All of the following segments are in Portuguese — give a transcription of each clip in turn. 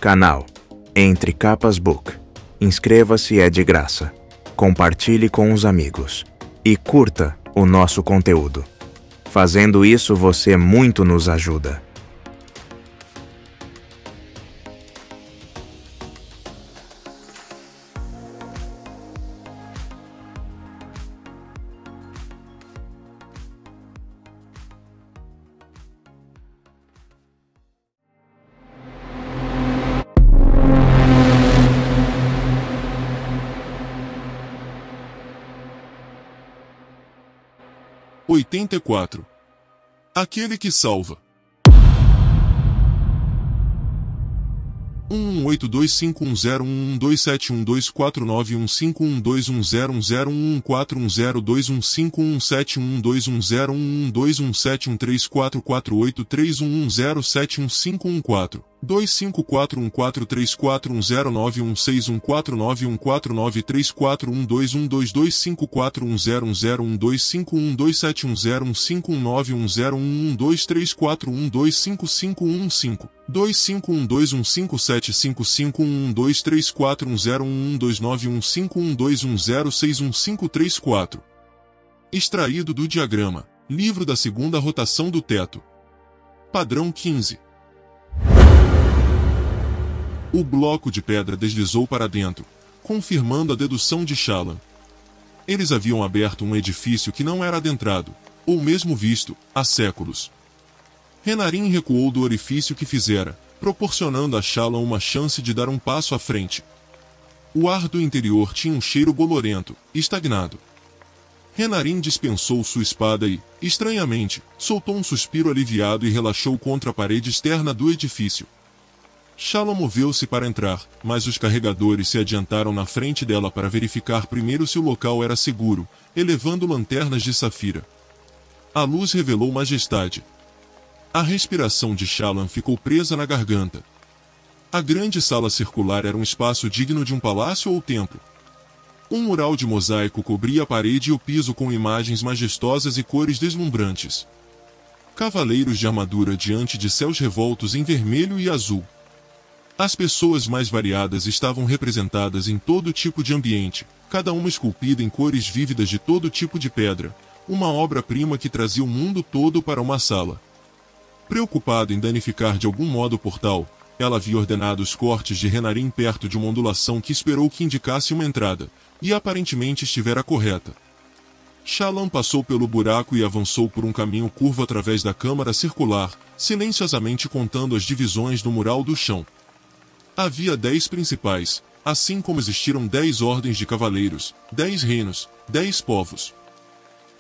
Canal Entre Capas Book. Inscreva-se, é de graça. Compartilhe com os amigos. E curta o nosso conteúdo. Fazendo isso, você muito nos ajuda. Aquele que salva. 18851012712412101011101217121711344483110715114 2514141125112710112341012511234125515 2512157551134 Extraído do diagrama, livro da segunda rotação do teto. Padrão 15. O bloco de pedra deslizou para dentro, confirmando a dedução de Shallan. Eles haviam aberto um edifício que não era adentrado, ou mesmo visto, há séculos. Renarin recuou do orifício que fizera, proporcionando a Shallan uma chance de dar um passo à frente. O ar do interior tinha um cheiro bolorento, estagnado. Renarin dispensou sua espada e, estranhamente, soltou um suspiro aliviado e relaxou contra a parede externa do edifício. Shallan moveu-se para entrar, mas os carregadores se adiantaram na frente dela para verificar primeiro se o local era seguro, elevando lanternas de safira. A luz revelou majestade. A respiração de Shallan ficou presa na garganta. A grande sala circular era um espaço digno de um palácio ou templo. Um mural de mosaico cobria a parede e o piso com imagens majestosas e cores deslumbrantes. Cavaleiros de armadura diante de céus revoltos em vermelho e azul. As pessoas mais variadas estavam representadas em todo tipo de ambiente, cada uma esculpida em cores vívidas de todo tipo de pedra, uma obra-prima que trazia o mundo todo para uma sala. Preocupada em danificar de algum modo o portal, ela havia ordenado os cortes de Renarin perto de uma ondulação que esperou que indicasse uma entrada, e aparentemente estivera correta. Shallan passou pelo buraco e avançou por um caminho curvo através da câmara circular, silenciosamente contando as divisões no mural do chão. Havia 10 principais, assim como existiram 10 ordens de cavaleiros, 10 reinos, 10 povos.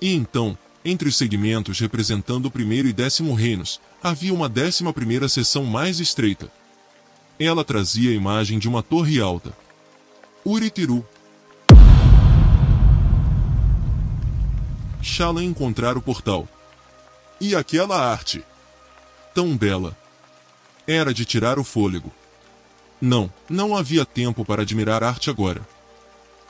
E então, entre os segmentos representando o primeiro e 10º reinos, havia uma 11ª seção mais estreita. Ela trazia a imagem de uma torre alta. Urithiru. Shallan encontrara o portal. E aquela arte! Tão bela! Era de tirar o fôlego. Não havia tempo para admirar a arte agora.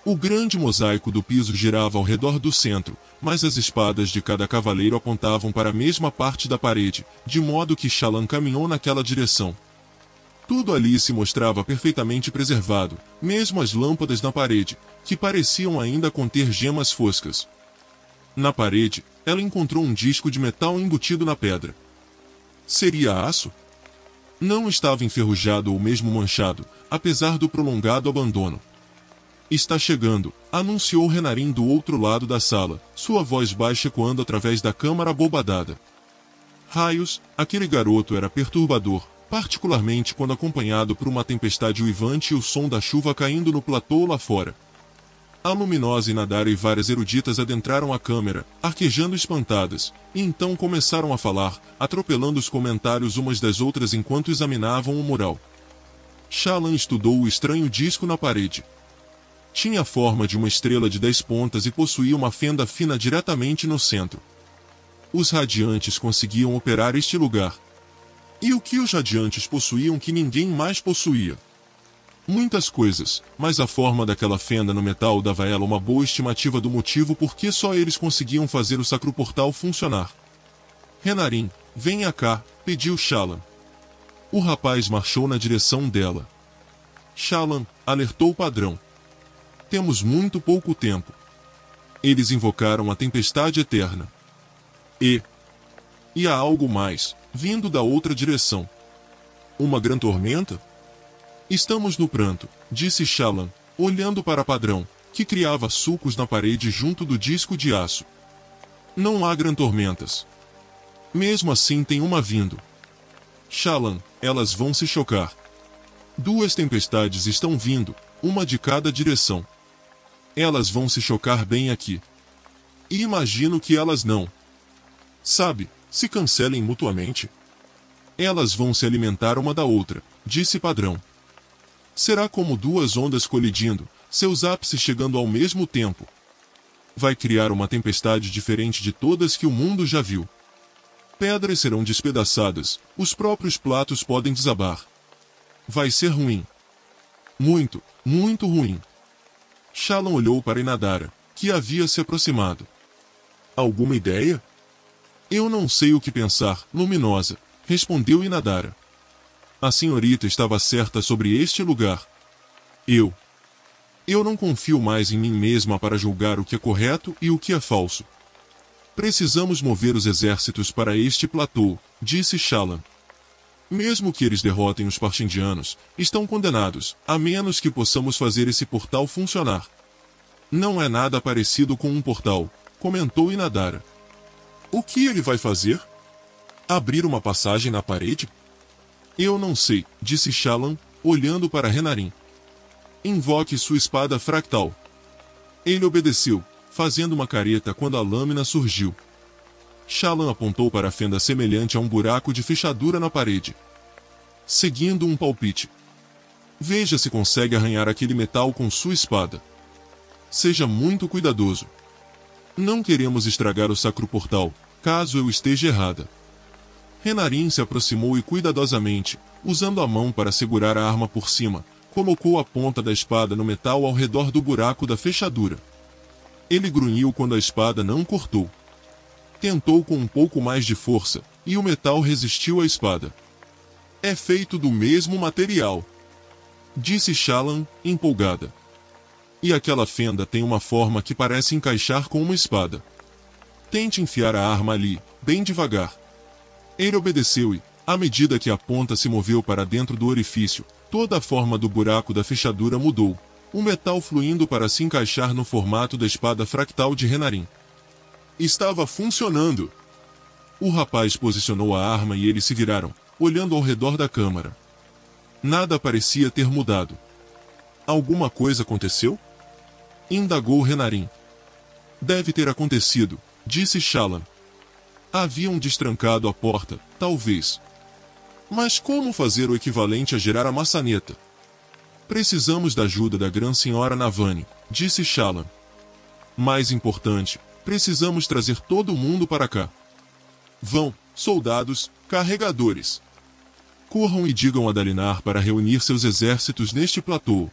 O grande mosaico do piso girava ao redor do centro, mas as espadas de cada cavaleiro apontavam para a mesma parte da parede, de modo que Shallan caminhou naquela direção. Tudo ali se mostrava perfeitamente preservado, mesmo as lâmpadas na parede, que pareciam ainda conter gemas foscas. Na parede, ela encontrou um disco de metal embutido na pedra. Seria aço? Não estava enferrujado ou mesmo manchado, apesar do prolongado abandono. Está chegando, anunciou Renarin do outro lado da sala, sua voz baixa ecoando através da câmara abobadada. Raios, aquele garoto era perturbador, particularmente quando acompanhado por uma tempestade uivante e o som da chuva caindo no platô lá fora. A Luminosa e Nadara e várias eruditas adentraram a câmara, arquejando espantadas, e então começaram a falar, atropelando os comentários umas das outras enquanto examinavam o mural. Shallan estudou o estranho disco na parede. Tinha a forma de uma estrela de 10 pontas e possuía uma fenda fina diretamente no centro. Os radiantes conseguiam operar este lugar. E o que os radiantes possuíam que ninguém mais possuía? Muitas coisas, mas a forma daquela fenda no metal dava a ela uma boa estimativa do motivo por que só eles conseguiam fazer o sacroportal funcionar. Renarin, venha cá, pediu Shallan. O rapaz marchou na direção dela. Shallan alertou o padrão. Temos muito pouco tempo. Eles invocaram a tempestade eterna. E há algo mais, vindo da outra direção. Uma grande tormenta? Estamos no pranto, disse Shallan, olhando para Padrão, que criava sulcos na parede junto do disco de aço. Não há grandes tormentas. Mesmo assim tem uma vindo. Shallan, elas vão se chocar. 2 tempestades estão vindo, uma de cada direção. Elas vão se chocar bem aqui. E imagino que elas não. Sabe, se cancelem mutuamente. Elas vão se alimentar uma da outra, disse Padrão. Será como 2 ondas colidindo, seus ápices chegando ao mesmo tempo. Vai criar uma tempestade diferente de todas que o mundo já viu. Pedras serão despedaçadas, os próprios platos podem desabar. Vai ser ruim. Muito, muito ruim. Shallan olhou para Inadara, que havia se aproximado. Alguma ideia? Eu não sei o que pensar, Luminosa, respondeu Inadara. A senhorita estava certa sobre este lugar. Eu não confio mais em mim mesma para julgar o que é correto e o que é falso. Precisamos mover os exércitos para este platô, disse Shallan. Mesmo que eles derrotem os Parshindianos, estão condenados, a menos que possamos fazer esse portal funcionar. Não é nada parecido com um portal, comentou Inadara. O que ele vai fazer? Abrir uma passagem na parede? Eu não sei, disse Shallan, olhando para Renarin. Invoque sua espada fractal. Ele obedeceu, fazendo uma careta quando a lâmina surgiu. Shallan apontou para a fenda semelhante a um buraco de fechadura na parede. Seguindo um palpite. Veja se consegue arranhar aquele metal com sua espada. Seja muito cuidadoso. Não queremos estragar o sacro portal, caso eu esteja errada. Renarin se aproximou e cuidadosamente, usando a mão para segurar a arma por cima, colocou a ponta da espada no metal ao redor do buraco da fechadura. Ele grunhiu quando a espada não cortou. Tentou com um pouco mais de força, e o metal resistiu à espada. É feito do mesmo material, disse Shallan, empolgada. E aquela fenda tem uma forma que parece encaixar com uma espada. Tente enfiar a arma ali, bem devagar. Ele obedeceu e, à medida que a ponta se moveu para dentro do orifício, toda a forma do buraco da fechadura mudou, o metal fluindo para se encaixar no formato da espada fractal de Renarin. Estava funcionando. O rapaz posicionou a arma e eles se viraram, olhando ao redor da câmara. Nada parecia ter mudado. Alguma coisa aconteceu? Indagou Renarin. Deve ter acontecido, disse Shallan. Haviam destrancado a porta, talvez. Mas como fazer o equivalente a gerar a maçaneta? Precisamos da ajuda da Grã Senhora Navani, disse Shallan. Mais importante, precisamos trazer todo mundo para cá. Vão, soldados, carregadores. Corram e digam a Dalinar para reunir seus exércitos neste platô.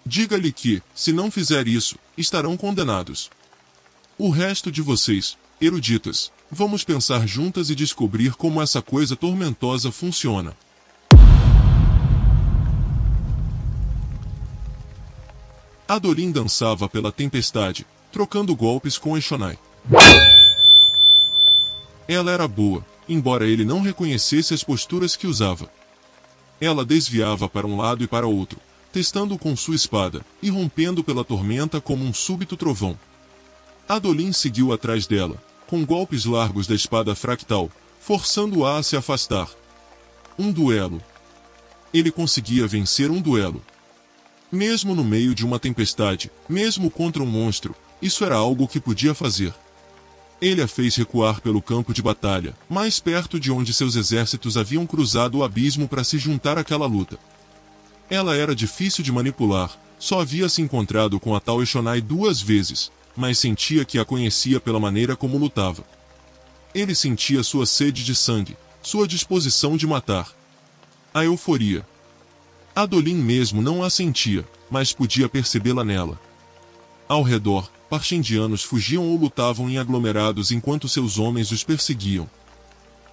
Diga-lhe que, se não fizer isso, estarão condenados. O resto de vocês, eruditas, vamos pensar juntas e descobrir como essa coisa tormentosa funciona. Adolin dançava pela tempestade, trocando golpes com Eshonai. Ela era boa, embora ele não reconhecesse as posturas que usava. Ela desviava para um lado e para outro, testando com sua espada, e rompendo pela tormenta como um súbito trovão. Adolin seguiu atrás dela, com golpes largos da espada fractal, forçando-a a se afastar. Um duelo. Ele conseguia vencer um duelo. Mesmo no meio de uma tempestade, mesmo contra um monstro, isso era algo que podia fazer. Ele a fez recuar pelo campo de batalha, mais perto de onde seus exércitos haviam cruzado o abismo para se juntar àquela luta. Ela era difícil de manipular, só havia se encontrado com a tal Eshonai 2 vezes, mas sentia que a conhecia pela maneira como lutava. Ele sentia sua sede de sangue, sua disposição de matar. A euforia. Adolin mesmo não a sentia, mas podia percebê-la nela. Ao redor, Parshindianos fugiam ou lutavam em aglomerados enquanto seus homens os perseguiam.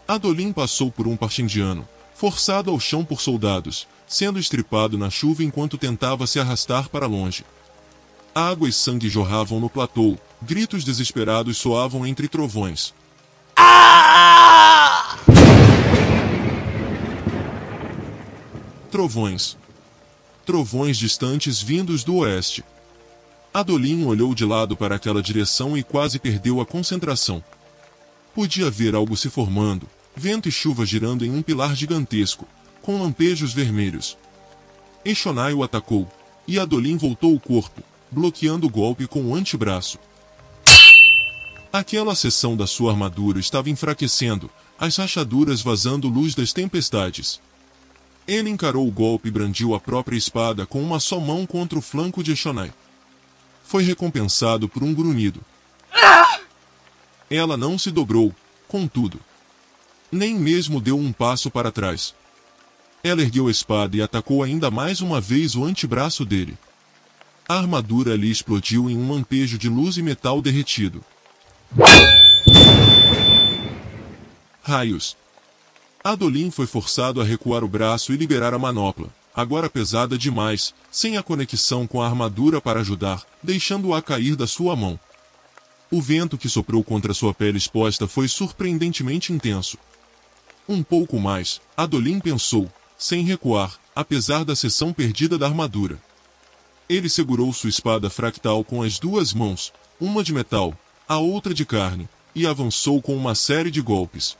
Adolin passou por um Parshindiano, forçado ao chão por soldados, sendo estripado na chuva enquanto tentava se arrastar para longe. Água e sangue jorravam no platô, gritos desesperados soavam entre trovões. Trovões. Trovões distantes vindos do oeste. Adolin olhou de lado para aquela direção e quase perdeu a concentração. Podia ver algo se formando, vento e chuva girando em um pilar gigantesco, com lampejos vermelhos. Eshonai o atacou, e Adolin voltou o corpo, bloqueando o golpe com o antebraço. Aquela seção da sua armadura estava enfraquecendo, as rachaduras vazando luz das tempestades. Ele encarou o golpe e brandiu a própria espada com uma só mão contra o flanco de Eshonai. Foi recompensado por um grunhido. Ela não se dobrou, contudo. Nem mesmo deu um passo para trás. Ela ergueu a espada e atacou ainda mais uma vez o antebraço dele. A armadura ali explodiu em um lampejo de luz e metal derretido. Raios. Adolin foi forçado a recuar o braço e liberar a manopla, agora pesada demais, sem a conexão com a armadura para ajudar, deixando-a cair da sua mão. O vento que soprou contra sua pele exposta foi surpreendentemente intenso. Um pouco mais, Adolin pensou, sem recuar, apesar da seção perdida da armadura. Ele segurou sua espada fractal com as duas mãos, uma de metal, a outra de carne, e avançou com uma série de golpes.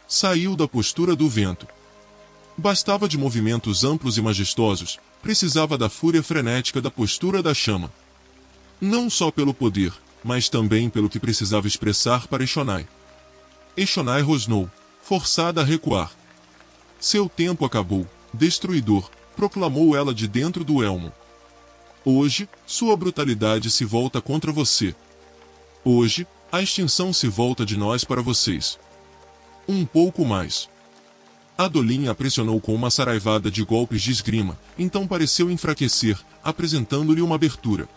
Saiu da postura do vento. Bastava de movimentos amplos e majestosos, precisava da fúria frenética da postura da chama. Não só pelo poder, mas também pelo que precisava expressar para Eshonai. Eshonai rosnou, forçada a recuar. Seu tempo acabou, destruidor, proclamou ela de dentro do elmo. Hoje, sua brutalidade se volta contra você. Hoje, a extinção se volta de nós para vocês. Um pouco mais. Adolin a pressionou com uma saraivada de golpes de esgrima, então pareceu enfraquecer, apresentando-lhe uma abertura.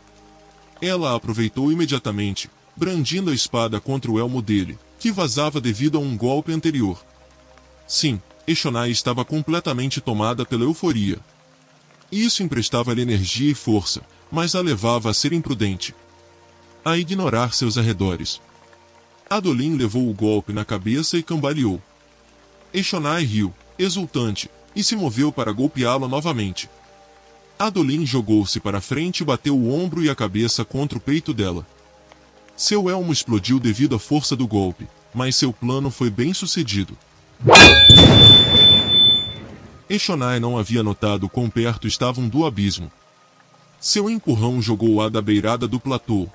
Ela a aproveitou imediatamente, brandindo a espada contra o elmo dele, que vazava devido a um golpe anterior. Sim, Eshonai estava completamente tomada pela euforia. Isso emprestava-lhe energia e força, mas a levava a ser imprudente. A ignorar seus arredores. Adolin levou o golpe na cabeça e cambaleou. Eshonai riu, exultante, e se moveu para golpeá-lo novamente. Adolin jogou-se para frente e bateu o ombro e a cabeça contra o peito dela. Seu elmo explodiu devido à força do golpe, mas seu plano foi bem sucedido. Eshonai não havia notado quão perto estavam do abismo. Seu empurrão jogou-a da beirada do platô.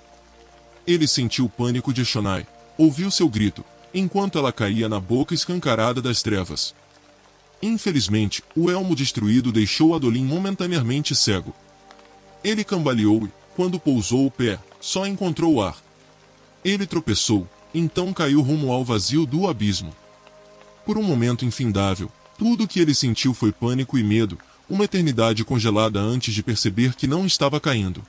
Ele sentiu o pânico de Eshonai, ouviu seu grito, enquanto ela caía na boca escancarada das trevas. Infelizmente, o elmo destruído deixou Adolin momentaneamente cego. Ele cambaleou e, quando pousou o pé, só encontrou o ar. Ele tropeçou, então caiu rumo ao vazio do abismo. Por um momento infindável, tudo o que ele sentiu foi pânico e medo, uma eternidade congelada antes de perceber que não estava caindo.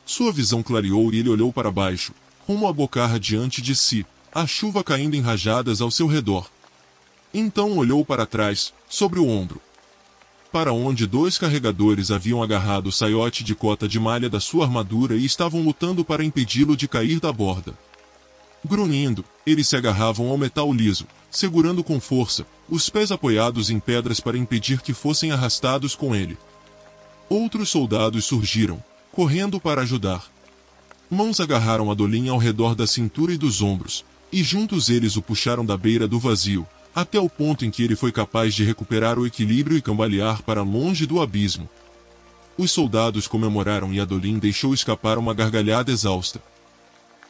Sua visão clareou e ele olhou para baixo, rumo à bocarra diante de si, a chuva caindo em rajadas ao seu redor. Então olhou para trás, sobre o ombro. Para onde dois carregadores haviam agarrado o saiote de cota de malha da sua armadura e estavam lutando para impedi-lo de cair da borda. Grunhindo, eles se agarravam ao metal liso, segurando com força, os pés apoiados em pedras para impedir que fossem arrastados com ele. Outros soldados surgiram, correndo para ajudar. Mãos agarraram Adolin ao redor da cintura e dos ombros, e juntos eles o puxaram da beira do vazio, até o ponto em que ele foi capaz de recuperar o equilíbrio e cambalear para longe do abismo. Os soldados comemoraram e Adolin deixou escapar uma gargalhada exausta.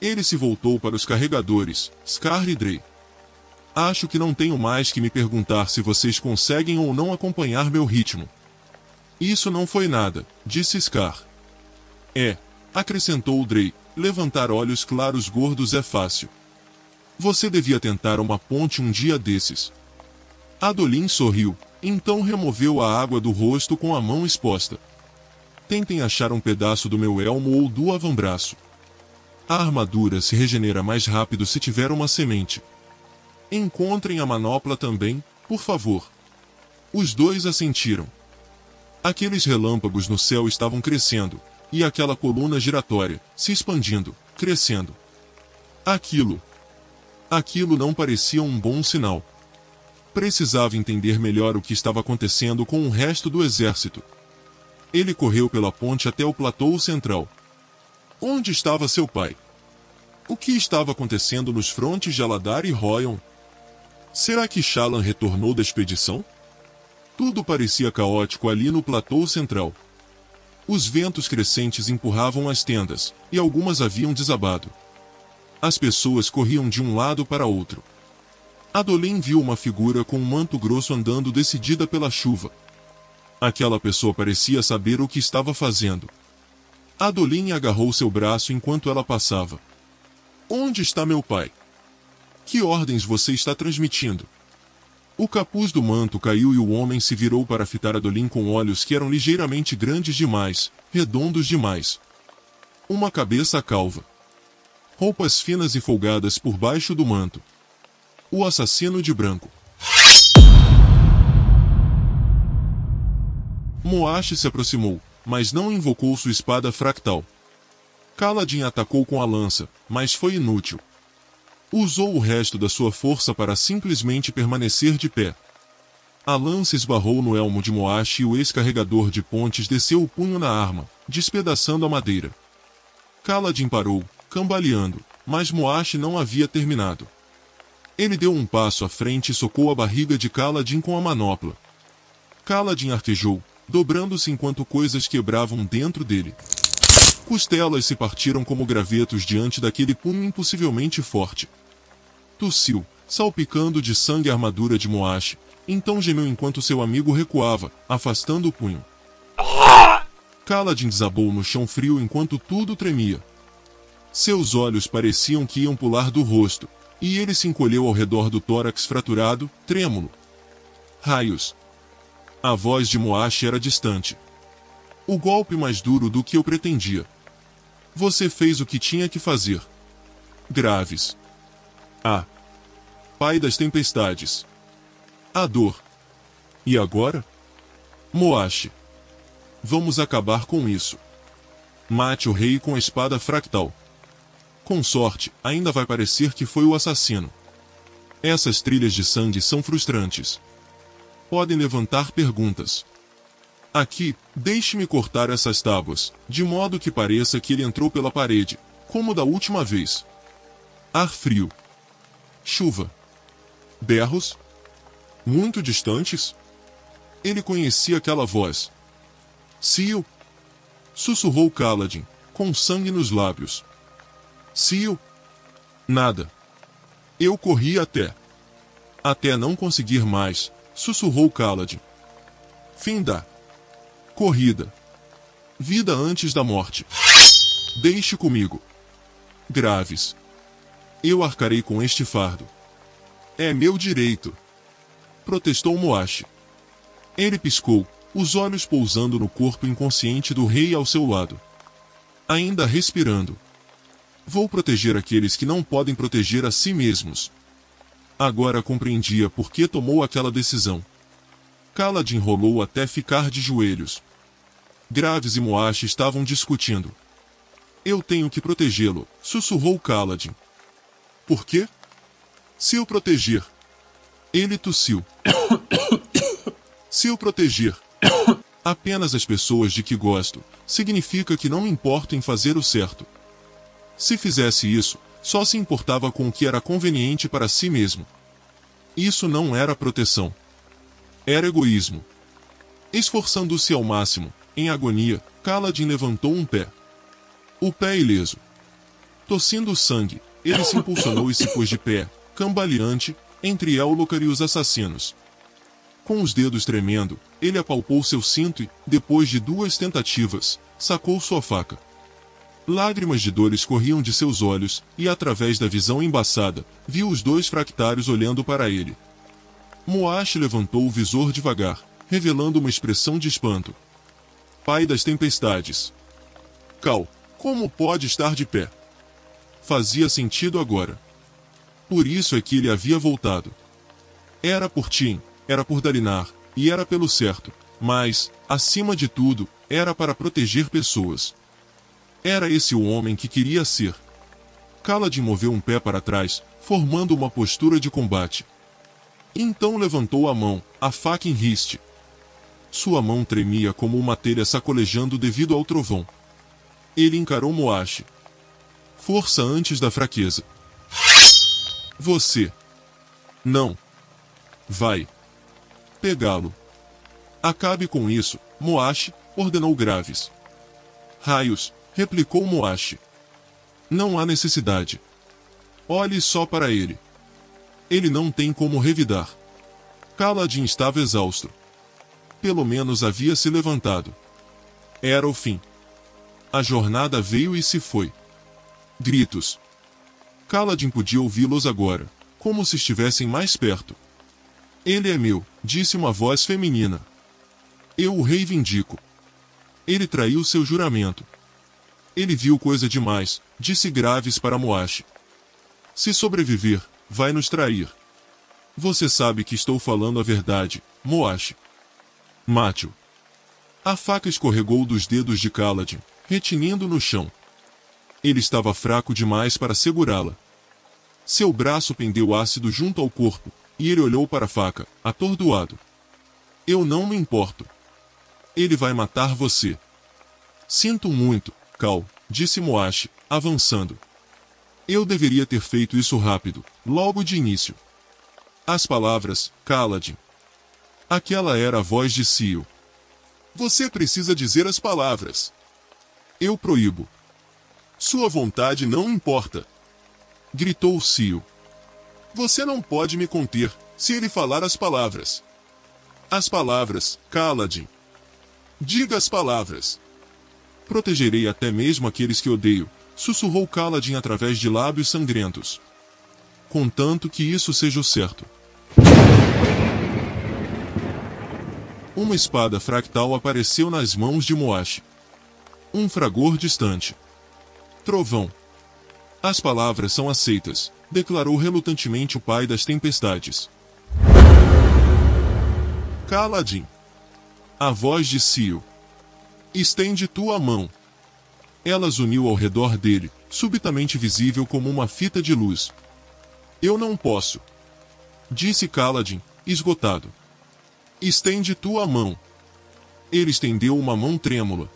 Ele se voltou para os carregadores, Scar e Drey. Acho que não tenho mais que me perguntar se vocês conseguem ou não acompanhar meu ritmo. Isso não foi nada, disse Scar. Acrescentou Drey, levantar olhos claros gordos é fácil. Você devia tentar uma ponte um dia desses. Adolin sorriu, então removeu a água do rosto com a mão exposta. Tentem achar um pedaço do meu elmo ou do avambraço. A armadura se regenera mais rápido se tiver uma semente. Encontrem a manopla também, por favor. Os dois assentiram. Aqueles relâmpagos no céu estavam crescendo, e aquela coluna giratória, se expandindo, crescendo. Aquilo não parecia um bom sinal. Precisava entender melhor o que estava acontecendo com o resto do exército. Ele correu pela ponte até o platô central. Onde estava seu pai? O que estava acontecendo nos frontes de Aladar e Royan? Será que Shallan retornou da expedição? Tudo parecia caótico ali no platô central. Os ventos crescentes empurravam as tendas, e algumas haviam desabado. As pessoas corriam de um lado para outro. Adolin viu uma figura com um manto grosso andando decidida pela chuva. Aquela pessoa parecia saber o que estava fazendo. Adolin agarrou seu braço enquanto ela passava. Onde está meu pai? Que ordens você está transmitindo? O capuz do manto caiu e o homem se virou para fitar Adolin com olhos que eram ligeiramente grandes demais, redondos demais. Uma cabeça calva. Roupas finas e folgadas por baixo do manto. O assassino de branco. Moash se aproximou, mas não invocou sua espada fractal. Kaladin atacou com a lança, mas foi inútil. Usou o resto da sua força para simplesmente permanecer de pé. A lança esbarrou no elmo de Moash e o ex-carregador de pontes desceu o punho na arma, despedaçando a madeira. Kaladin parou, cambaleando, mas Moash não havia terminado. Ele deu um passo à frente e socou a barriga de Kaladin com a manopla. Kaladin arquejou, dobrando-se enquanto coisas quebravam dentro dele. Costelas se partiram como gravetos diante daquele punho impossivelmente forte. Tossiu, salpicando de sangue a armadura de Moash, então gemeu enquanto seu amigo recuava, afastando o punho. Kaladin desabou no chão frio enquanto tudo tremia. Seus olhos pareciam que iam pular do rosto, e ele se encolheu ao redor do tórax fraturado, trêmulo. Raios! A voz de Moash era distante. O golpe mais duro do que eu pretendia. Você fez o que tinha que fazer. Graves. Ah! Pai das tempestades. A dor. E agora? Moash. Vamos acabar com isso. Mate o rei com a espada fractal. Com sorte, ainda vai parecer que foi o assassino. Essas trilhas de sangue são frustrantes. Podem levantar perguntas. Aqui, deixe-me cortar essas tábuas, de modo que pareça que ele entrou pela parede, como da última vez. Ar frio. Chuva. Berros. Muito distantes. Ele conhecia aquela voz. Sil. Sussurrou Kaladin, com sangue nos lábios. Sil. Nada. Eu corri até não conseguir mais, sussurrou Kaladin. Fim da corrida. Vida antes da morte. Deixe comigo. Graves. Eu arcarei com este fardo. É meu direito. Protestou Moash. Ele piscou, os olhos pousando no corpo inconsciente do rei ao seu lado. Ainda respirando. Vou proteger aqueles que não podem proteger a si mesmos. Agora compreendia por que tomou aquela decisão. Kaladin rolou até ficar de joelhos. Graves e Moash estavam discutindo. Eu tenho que protegê-lo, sussurrou Kaladin. Por quê? Se eu proteger. Ele tossiu. Se eu proteger apenas as pessoas de que gosto, significa que não me importo em fazer o certo. Se fizesse isso, só se importava com o que era conveniente para si mesmo. Isso não era proteção. Era egoísmo. Esforçando-se ao máximo, em agonia, Kaladin levantou um pé. O pé ileso. Tossindo sangue, ele se impulsionou e se pôs de pé, cambaleante, entre Ellocar e os assassinos. Com os dedos tremendo, ele apalpou seu cinto e, depois de 2 tentativas, sacou sua faca. Lágrimas de dor escorriam de seus olhos, e através da visão embaçada, viu os 2 fractários olhando para ele. Moash levantou o visor devagar, revelando uma expressão de espanto. Pai das tempestades. Cal, como pode estar de pé? Fazia sentido agora. Por isso é que ele havia voltado. Era por Tim, era por Dalinar, e era pelo certo, mas, acima de tudo, era para proteger pessoas. Era esse o homem que queria ser. Kaladin moveu um pé para trás, formando uma postura de combate. Então levantou a mão, a faca em riste. Sua mão tremia como uma telha sacolejando devido ao trovão. Ele encarou Moashi. Força antes da fraqueza. Você não vai pegá-lo. Acabe com isso, Moashi, ordenou Graves. Raios, replicou Moashi. Não há necessidade. Olhe só para ele. Ele não tem como revidar. Kaladin estava exausto. Pelo menos havia se levantado. Era o fim. A jornada veio e se foi. Gritos. Kaladin podia ouvi-los agora, como se estivessem mais perto. Ele é meu, disse uma voz feminina. Eu o reivindico. Ele traiu seu juramento. Ele viu coisa demais, disse Graves para Moashi. Se sobreviver, vai nos trair. Você sabe que estou falando a verdade, Moashi. Mate-o. A faca escorregou dos dedos de Kaladin, retinindo no chão. Ele estava fraco demais para segurá-la. Seu braço pendeu ácido junto ao corpo, e ele olhou para a faca, atordoado. Eu não me importo. Ele vai matar você. Sinto muito, Cal, disse Moashi, avançando. Eu deveria ter feito isso rápido, logo de início. As palavras, Kaladin. Aquela era a voz de Cio. Você precisa dizer as palavras. Eu proíbo. Sua vontade não importa. Gritou Cio. Você não pode me conter, se ele falar as palavras. As palavras, Kaladin. Diga as palavras. Protegerei até mesmo aqueles que odeio, sussurrou Kaladin através de lábios sangrentos. Contanto que isso seja o certo. Uma espada fractal apareceu nas mãos de Moashi. Um fragor distante. Trovão. As palavras são aceitas, declarou relutantemente o pai das tempestades. Kaladin. A voz de Cio. Estende tua mão. Elas uniu ao redor dele, subitamente visível como uma fita de luz. Eu não posso. Disse Kaladin, esgotado. Estende tua mão. Ele estendeu uma mão trêmula.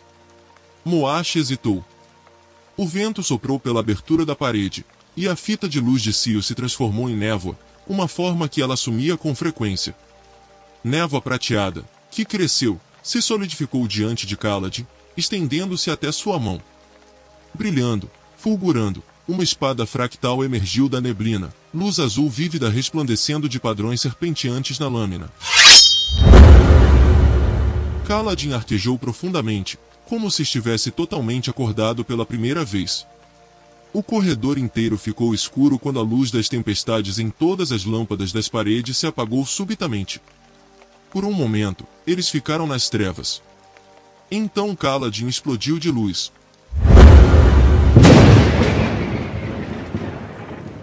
Moashi hesitou. O vento soprou pela abertura da parede, e a fita de luz de Cio se transformou em névoa, uma forma que ela assumia com frequência. Névoa prateada, que cresceu, se solidificou diante de Kaladin, estendendo-se até sua mão. Brilhando, fulgurando, uma espada fractal emergiu da neblina, luz azul vívida resplandecendo de padrões serpenteantes na lâmina. Kaladin arquejou profundamente, como se estivesse totalmente acordado pela primeira vez. O corredor inteiro ficou escuro quando a luz das tempestades em todas as lâmpadas das paredes se apagou subitamente. Por um momento, eles ficaram nas trevas. Então Kaladin explodiu de luz.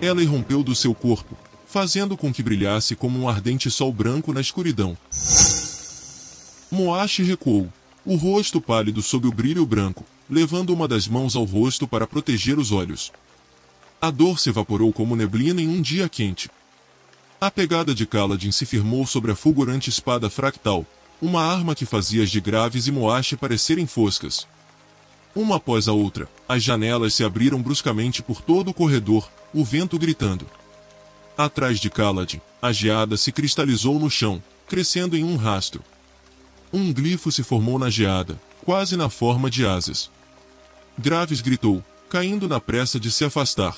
Ela irrompeu do seu corpo, fazendo com que brilhasse como um ardente sol branco na escuridão. Moashi recuou, o rosto pálido sob o brilho branco, levando uma das mãos ao rosto para proteger os olhos. A dor se evaporou como neblina em um dia quente. A pegada de Kaladin se firmou sobre a fulgurante espada fractal, uma arma que fazia as de Graves e Moashi parecerem foscas. Uma após a outra, as janelas se abriram bruscamente por todo o corredor, o vento gritando. Atrás de Kaladin, a geada se cristalizou no chão, crescendo em um rastro. Um glifo se formou na geada, quase na forma de asas. Graves gritou, caindo na pressa de se afastar.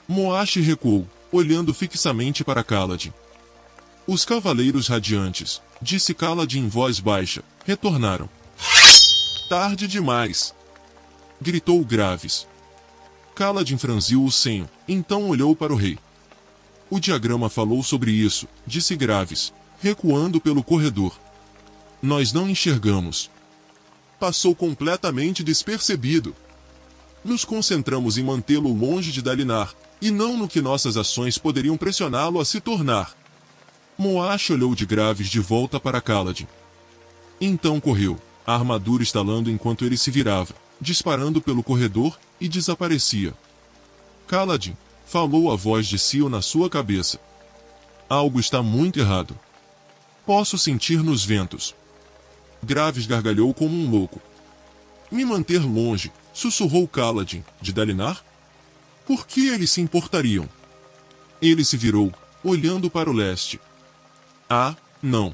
Moashi recuou, olhando fixamente para Kaladin. Os cavaleiros radiantes, disse Kaladin em voz baixa, retornaram. Tarde demais! Gritou Graves. Kaladin franziu o senho, então olhou para o rei. O diagrama falou sobre isso, disse Graves, recuando pelo corredor. Nós não enxergamos. Passou completamente despercebido. Nos concentramos em mantê-lo longe de Dalinar, e não no que nossas ações poderiam pressioná-lo a se tornar. Moash olhou de Graves de volta para Kaladin. Então correu, a armadura estalando enquanto ele se virava, disparando pelo corredor, e desaparecia. Kaladin, falou a voz de Sil na sua cabeça. Algo está muito errado. Posso sentir nos ventos. Graves gargalhou como um louco. Me manter longe, sussurrou Kaladin, de Dalinar? Por que eles se importariam? Ele se virou, olhando para o leste. Ah, não.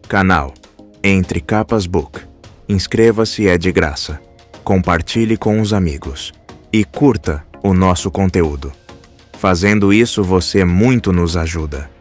Canal Entre Capas Book. Inscreva-se, é de graça. Compartilhe com os amigos. E curta o nosso conteúdo. Fazendo isso, você muito nos ajuda.